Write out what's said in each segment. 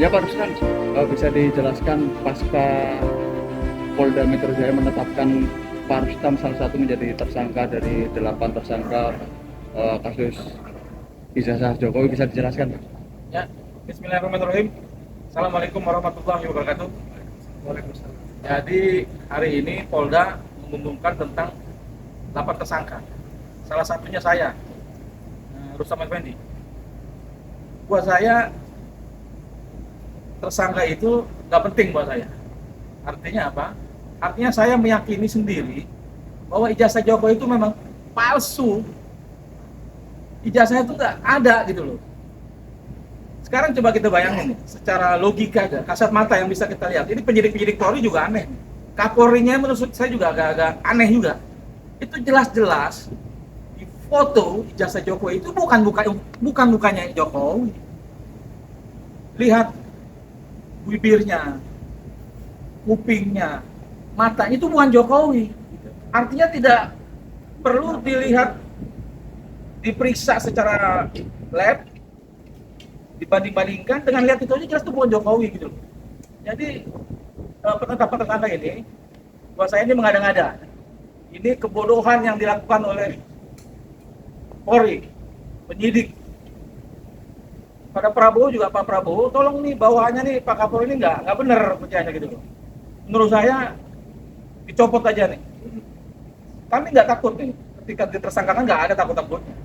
Ya Pak Ruslan, bisa dijelaskan pasca Polda Metro Jaya menetapkan Pak Rustam salah satu menjadi tersangka dari 8 tersangka kasus ijazah Jokowi, bisa dijelaskan Pak? Ya, Bismillahirrahmanirrahim. Assalamualaikum warahmatullahi wabarakatuh. Waalaikumsalam. Jadi hari ini Polda mengumumkan tentang 8 tersangka. Salah satunya saya, Rustam Effendi. Buat saya tersangka itu nggak penting buat saya. Artinya apa? Artinya saya meyakini sendiri bahwa ijazah Jokowi itu memang palsu. Ijazahnya itu nggak ada gitu loh. Sekarang coba kita bayangin nih, secara logika aja, kasat mata yang bisa kita lihat. Ini penyidik-penyidik Polri juga aneh. Kapolrinya menurut saya juga agak-agak aneh juga. Itu jelas-jelas di foto ijazah Jokowi itu bukan mukanya Jokowi. Lihat bibirnya, kupingnya, mata itu bukan Jokowi. Artinya tidak perlu dilihat, diperiksa secara lab, dibanding-bandingkan dengan lihat itu aja jelas itu bukan Jokowi gitu. Jadi penetapan tersangka ini buat saya ini mengada-ngada. Ini kebodohan yang dilakukan oleh Polri, penyidik. Pada Prabowo juga, Pak Prabowo, tolong nih bawahannya nih Pak Kapolri ini nggak benar kerjanya gitu loh. Menurut saya dicopot aja nih. Kami nggak takut nih, ketika ditersangkakan nggak ada takut-takutnya.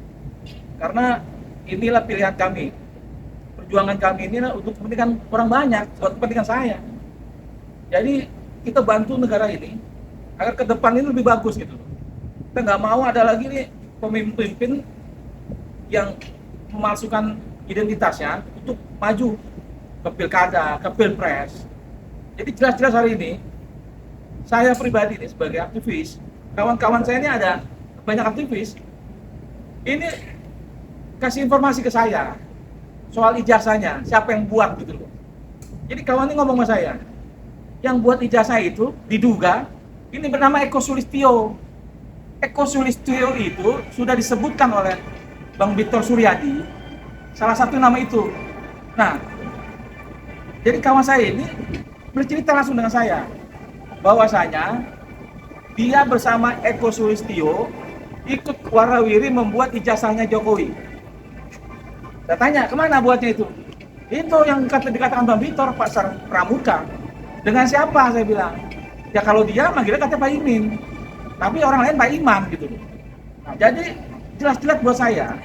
Karena inilah pilihan kami. Perjuangan kami ini untuk kepentingan orang banyak, buat kepentingan saya. Jadi kita bantu negara ini agar ke depan ini lebih bagus gitu. Kita nggak mau ada lagi nih pemimpin yang memalsukan identitasnya untuk maju ke pilkada, ke pilpres. Jadi jelas-jelas hari ini saya pribadi nih sebagai aktivis, kawan-kawan saya ini ada banyak aktivis, ini kasih informasi ke saya soal ijazahnya, siapa yang buat gitu loh. Jadi kawan ini ngomong sama saya, yang buat ijazah itu diduga ini bernama Eko Sulistyo. Eko Sulistyo itu sudah disebutkan oleh Bang Victor Suryadi, salah satu nama itu. Nah, jadi kawan saya ini bercerita langsung dengan saya, bahwasanya dia bersama Eko Sulistyo ikut warawiri membuat ijazahnya Jokowi. Saya tanya, kemana buatnya itu? Itu yang dikatakan Bang Victor, Pak Pramuka. Dengan siapa? Saya bilang. Ya kalau dia manggilnya katanya Pak Imin. Tapi orang lain Pak Iman gitu. Nah, jadi jelas-jelas buat saya,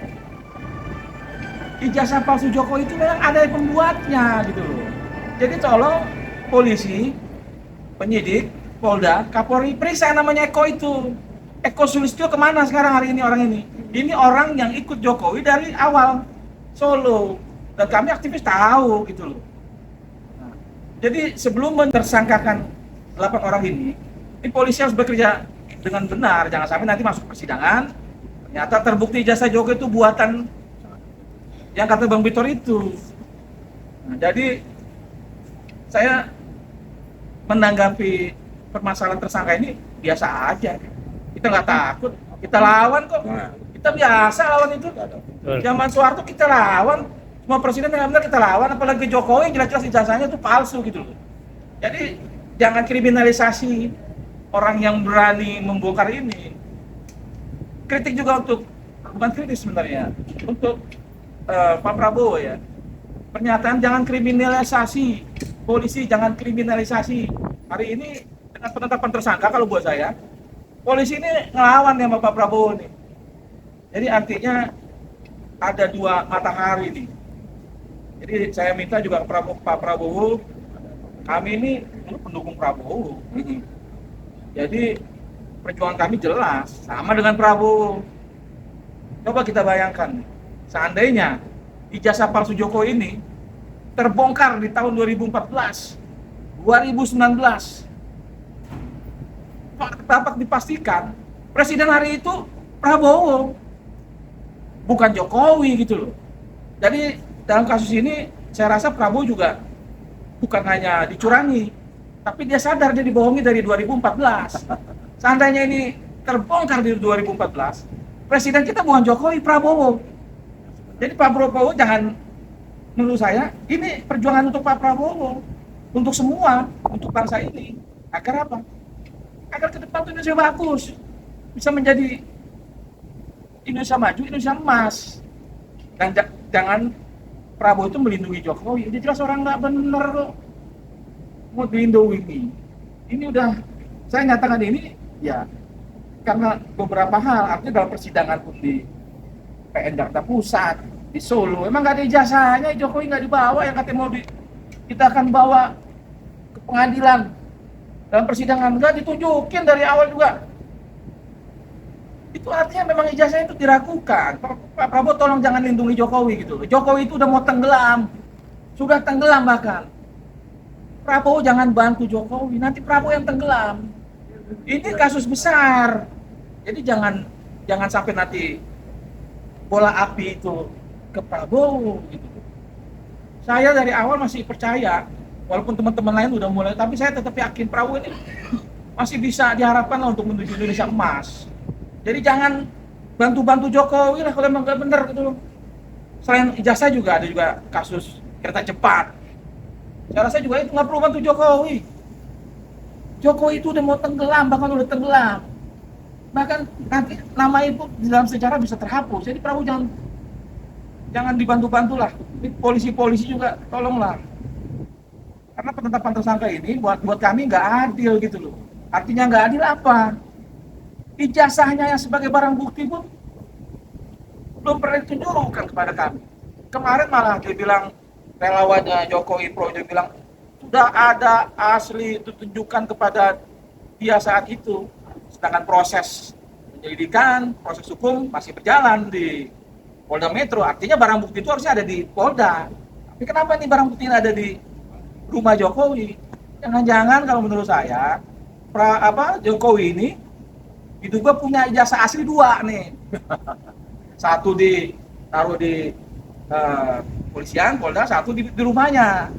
ijazah palsu Jokowi itu memang ada pembuatnya gitu loh. Jadi tolong polisi, penyidik, Polda, Kapolri periksa namanya Eko itu. Eko Sulistyo kemana sekarang hari ini orang ini? Ini orang yang ikut Jokowi dari awal Solo, dan kami aktivis tahu gitu loh. Nah, jadi sebelum mentersangkakan 8 orang ini polisi harus bekerja dengan benar, jangan sampai nanti masuk persidangan ternyata terbukti ijazah Jokowi itu buatan yang kata Bang Victor itu. Nah, jadi saya menanggapi permasalahan tersangka ini biasa aja. Kita nggak takut, kita lawan kok. Kita biasa lawan itu. Zaman Soeharto kita lawan, semua presiden yang benar kita lawan, apalagi Jokowi yang jelas-jelas ijazahnya itu palsu gitu loh. Jadi jangan kriminalisasi orang yang berani membongkar ini. Kritik juga untuk, bukan kritik sebenarnya, untuk Pak Prabowo ya. Pernyataan jangan kriminalisasi, polisi jangan kriminalisasi. Hari ini dengan penetapan tersangka kalau buat saya, polisi ini ngelawan ya sama Pak Prabowo nih. Jadi artinya ada dua matahari nih. Jadi saya minta juga ke Pak Prabowo, kami ini pendukung Prabowo. Jadi perjuangan kami jelas, sama dengan Prabowo. Coba kita bayangkan, seandainya ijazah palsu Jokowi ini terbongkar di tahun 2014, 2019, dapat dipastikan presiden hari itu Prabowo, bukan Jokowi gitu loh. Jadi dalam kasus ini saya rasa Prabowo juga bukan hanya dicurangi, tapi dia sadar dia dibohongi dari 2014. Seandainya ini terbongkar di 2014, presiden kita bukan Jokowi, Prabowo. Jadi Pak Prabowo jangan menurut saya ini perjuangan untuk Pak Prabowo, untuk semua, untuk bangsa ini. Agar apa? Agar ke depan tuh Indonesia bagus, bisa menjadi Indonesia maju, Indonesia emas. Dan jangan Prabowo itu melindungi Jokowi. Udah jelas orang nggak bener kok mau dilindungi. Ini udah saya nyatakan ini ya karena beberapa hal. Artinya dalam persidangan pun di PN Jakarta Pusat, di Solo, emang nggak ada ijazahnya. Jokowi nggak dibawa, yang katanya mau kita akan bawa ke pengadilan. Dalam persidangan nggak ditunjukin dari awal juga. Itu artinya memang ijazahnya itu diragukan. Pak Prabowo tolong jangan lindungi Jokowi gitu. Jokowi itu udah mau tenggelam, sudah tenggelam bahkan. Prabowo jangan bantu Jokowi, nanti Prabowo yang tenggelam. Ini kasus besar. Jadi jangan sampai nanti bola api itu ke Prabowo gitu. Saya dari awal masih percaya, walaupun teman-teman lain udah mulai, tapi saya tetap yakin Prabowo ini masih bisa diharapkan lah untuk menuju Indonesia emas. Jadi jangan bantu-bantu Jokowi lah kalau emang gak bener gitu loh. Selain ijazah juga ada juga kasus kereta cepat. Saya rasa juga itu nggak perlu bantu Jokowi. Jokowi itu udah mau tenggelam, bahkan udah tenggelam. Bahkan nanti nama itu di dalam sejarah bisa terhapus. Jadi Prabowo jangan dibantu-bantu lah. Polisi-polisi juga tolonglah. Karena penetapan tersangka ini buat kami nggak adil gitu loh. Artinya nggak adil apa? Ijazahnya yang sebagai barang bukti pun belum pernah ditunjukkan kepada kami. Kemarin malah dia bilang relawannya Jokowi Pro dia bilang sudah ada asli itu tunjukkan kepada dia saat itu. Sedangkan proses penyelidikan, proses hukum masih berjalan di Polda Metro. Artinya barang bukti itu harusnya ada di Polda. Tapi kenapa nih barang bukti ini ada di rumah Jokowi? Jangan-jangan kalau menurut saya Jokowi ini diduga punya ijazah asli 2 nih. Satu ditaruh di polisian, Polda, satu di rumahnya.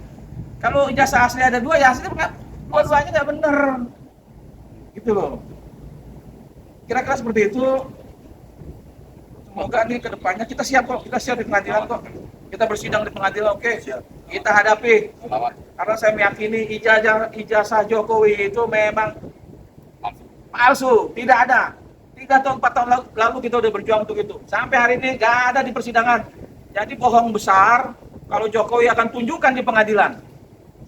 Kalau ijazah asli ada 2, ya asli dua-duanya nggak bener. Gitu loh. Kira-kira seperti itu. Semoga nih ke depannya kita siap kok, kita siap di pengadilan kok. Kita bersidang di pengadilan, oke. Kita hadapi. Karena saya meyakini ijazah Jokowi itu memang palsu, tidak ada. 3 tahun 4 tahun lalu kita udah berjuang untuk itu. Sampai hari ini nggak ada di persidangan. Jadi bohong besar kalau Jokowi akan tunjukkan di pengadilan.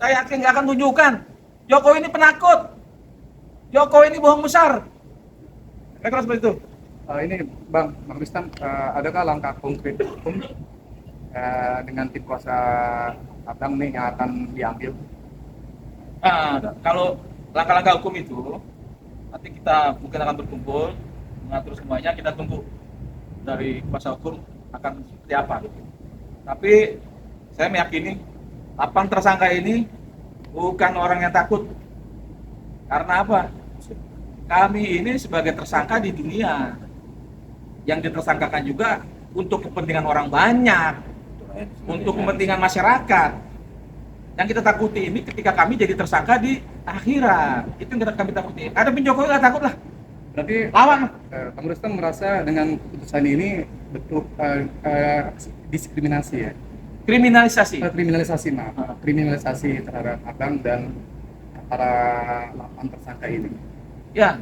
Saya yakin nggak akan tunjukkan. Jokowi ini penakut. Jokowi ini bohong besar. Kira-kira seperti itu. Ini Bang Rustam, adakah langkah konkret hukum dengan tim kuasa Abang nih yang akan diambil? Kalau langkah-langkah hukum itu nanti kita mungkin akan berkumpul mengatur semuanya, kita tunggu dari kuasa hukum akan seperti apa. Tapi saya meyakini 8 tersangka ini bukan orang yang takut. Karena apa? Kami ini sebagai tersangka di dunia, yang ditersangkakan juga untuk kepentingan orang banyak, untuk kepentingan masyarakat. Yang kita takuti ini ketika kami jadi tersangka di akhirat, itu yang kami takuti. Ada Jokowi nggak takut lah. Berarti lawan. Bang Rustam merasa dengan putusan ini betul diskriminasi ya? Kriminalisasi terhadap Abang dan para 8 tersangka ini. Ya,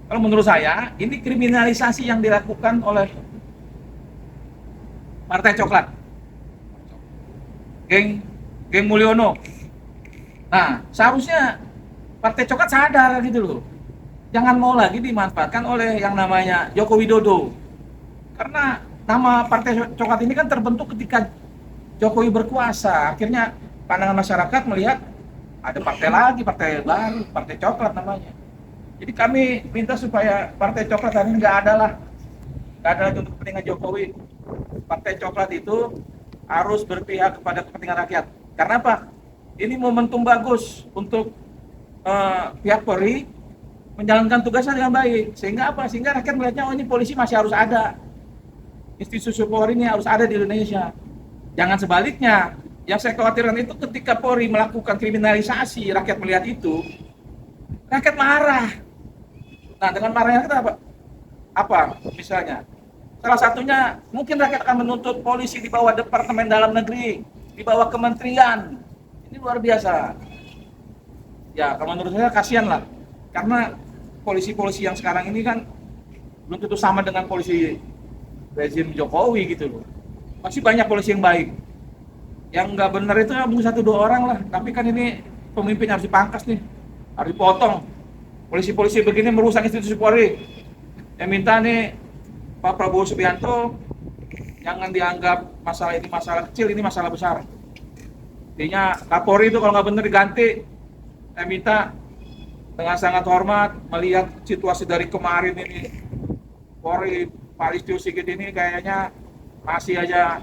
kalau menurut saya ini kriminalisasi yang dilakukan oleh Partai Coklat, geng Mulyono. Nah, seharusnya Partai Coklat sadar gitu loh. Jangan mau lagi dimanfaatkan oleh yang namanya Joko Widodo. Karena nama Partai Coklat ini kan terbentuk ketika Jokowi berkuasa. Akhirnya pandangan masyarakat melihat ada partai lagi, partai baru, Partai Coklat namanya. Jadi kami minta supaya Partai Coklat hari ini nggak ada lagi untuk kepentingan Jokowi. Partai Coklat itu harus berpihak kepada kepentingan rakyat. Karena apa? Ini momentum bagus untuk pihak Polri menjalankan tugasnya dengan baik. Sehingga apa? Sehingga rakyat melihatnya, oh ini polisi masih harus ada. Institusi Polri ini harus ada di Indonesia. Jangan sebaliknya. Yang saya khawatirkan itu ketika Polri melakukan kriminalisasi, rakyat melihat itu, rakyat marah. Nah, dengan marahnya kita apa? Misalnya, salah satunya mungkin rakyat akan menuntut polisi di bawah Departemen Dalam Negeri di bawah kementerian. Ini luar biasa. Ya, kalau menurut saya kasihan lah. Karena polisi-polisi yang sekarang ini kan belum tentu sama dengan polisi rezim Jokowi gitu loh. Masih banyak polisi yang baik. Yang nggak benar itu ya mungkin 1-2 orang lah. Tapi kan ini pemimpin harus dipangkas nih, harus dipotong. Polisi-polisi begini merusak institusi Polri. Yang minta nih Pak Prabowo Subianto jangan dianggap masalah ini masalah kecil, ini masalah besar. Intinya Kapolri itu kalau nggak benar diganti. Saya minta dengan sangat hormat melihat situasi dari kemarin ini, Polri Pak Listio Sigit ini kayaknya masih aja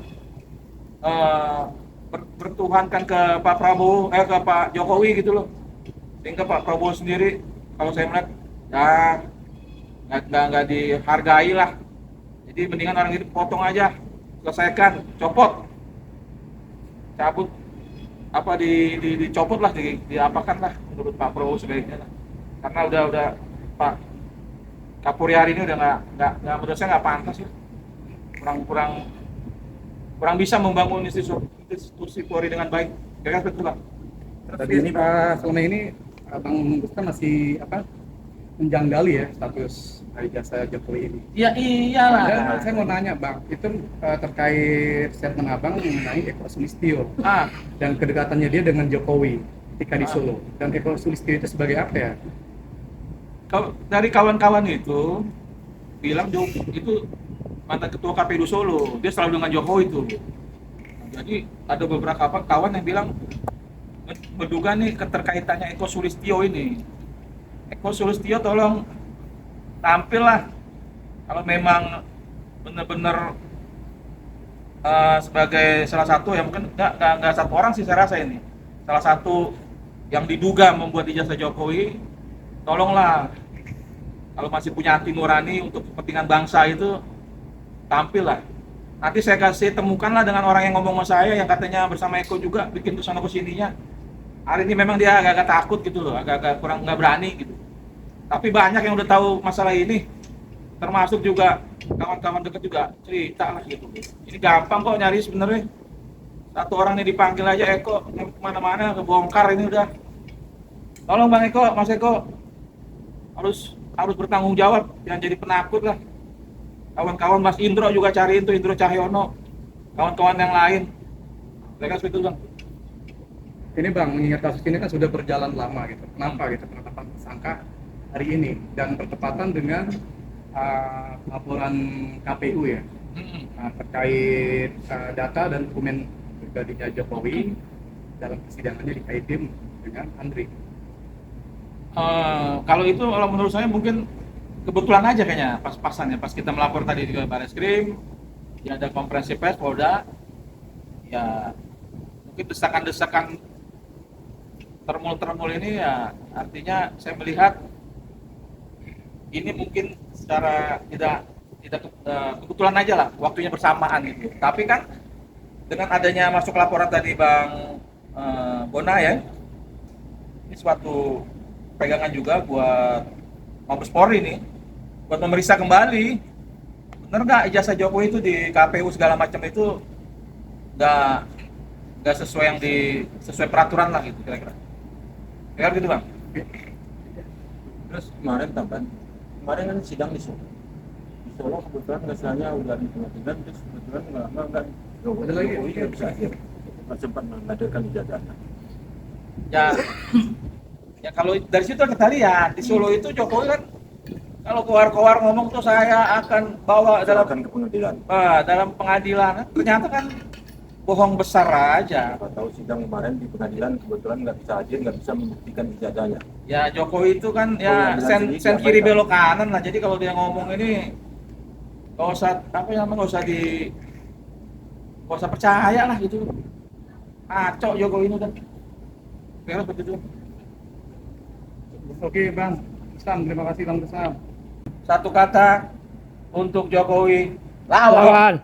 bertuhankan ke Pak Prabowo, ke Pak Jokowi gitu loh. Sehingga Pak Prabowo sendiri kalau saya melihat ya nggak dihargai lah. Jadi mendingan orang itu potong aja, selesaikan, copot, cabut, apa dicopot lah, diapakan lah menurut Pak Prabowo sebaiknya lah. Karena udah Pak Kapolri hari ini udah nggak menurut saya nggak pantas ya, kurang bisa membangun institusi Polri dengan baik. Kira-kira betul lah. Tadi ini Pak, selama ini Bang Rustam masih menjanggali ya status ijazah Jokowi ini. Ya iyalah. Dan saya mau nanya Bang, itu terkait statement Abang mengenai Eko Sulistyo dan kedekatannya dia dengan Jokowi ketika di Solo. Dan Eko Sulistyo itu sebagai apa ya? Dari kawan-kawan itu bilang itu mantan ketua KPU Solo, dia selalu dengan Jokowi itu. Jadi ada beberapa kawan yang bilang menduga nih keterkaitannya Eko Sulistyo ini. Eko Sulistyo tolong tampil lah kalau memang benar-benar sebagai salah satu yang mungkin nggak satu orang sih saya rasa ini salah satu yang diduga membuat ijazah Jokowi, tolonglah kalau masih punya hati nurani untuk kepentingan bangsa itu tampil lah. Nanti saya kasih temukanlah dengan orang yang ngomong sama saya yang katanya bersama Eko juga bikin kesana kesininya. Hari ini memang dia agak-agak takut gitu loh, agak-agak kurang nggak berani gitu. Tapi banyak yang udah tahu masalah ini, termasuk juga kawan-kawan dekat juga cerita lah gitu. Ini gampang kok nyari sebenarnya. Satu orang nih dipanggil aja Eko, kemana-mana kebongkar ini udah. Tolong Bang Eko, Mas Eko harus bertanggung jawab, jangan jadi penakut lah. Kawan-kawan Mas Indro juga cariin tuh, Indro Cahyono, kawan-kawan yang lain. Mereka seperti itu Bang. Ini Bang, mengingat kasus ini kan sudah berjalan lama gitu. Kenapa gitu penetapan tersangka hari ini dan bertepatan dengan laporan KPU ya terkait data dan dokumen pribadinya Jokowi dalam persidangannya dikaitkan dengan Andri. Kalau menurut saya mungkin kebetulan aja kayaknya pas-pasannya pas kita melapor tadi di Barreskrim, ya ada konferensi pers Polda, ya mungkin desakan-desakan termul ini ya artinya saya melihat ini mungkin secara tidak kebetulan aja lah waktunya bersamaan gitu. Tapi kan dengan adanya masuk laporan tadi Bang Bona ya, ini suatu pegangan juga buat Mabes Polri nih, buat memeriksa kembali bener nggak ijazah Jokowi itu di KPU segala macam itu nggak sesuai sesuai peraturan lah gitu kira-kira gitu Bang. Terus kemarin kan sidang di Solo kebetulan hasilnya udah di pengadilan, terus kebetulan nggak Ada lagi nggak bisa akhir nggak sempat mengadakan ijazahnya. Ya kalau dari situ kita lihat di Solo itu Jokowi kan kalau keluar ngomong tuh saya akan bawa Akan ke pengadilan. dalam pengadilan, ternyata kan bohong besar aja. Apa tahu sidang kemarin di pengadilan kebetulan nggak bisa hadir, nggak bisa membuktikan ijazahnya. Ya Jokowi itu kan ya sen kiri belok kanan lah. Jadi kalau dia ngomong ini nggak usah percaya lah gitu. Ngaco Jokowi ini udah. Kira seperti itu. Oke Bang Rustam, terima kasih Bang Rustam. Satu kata untuk Jokowi, lawan.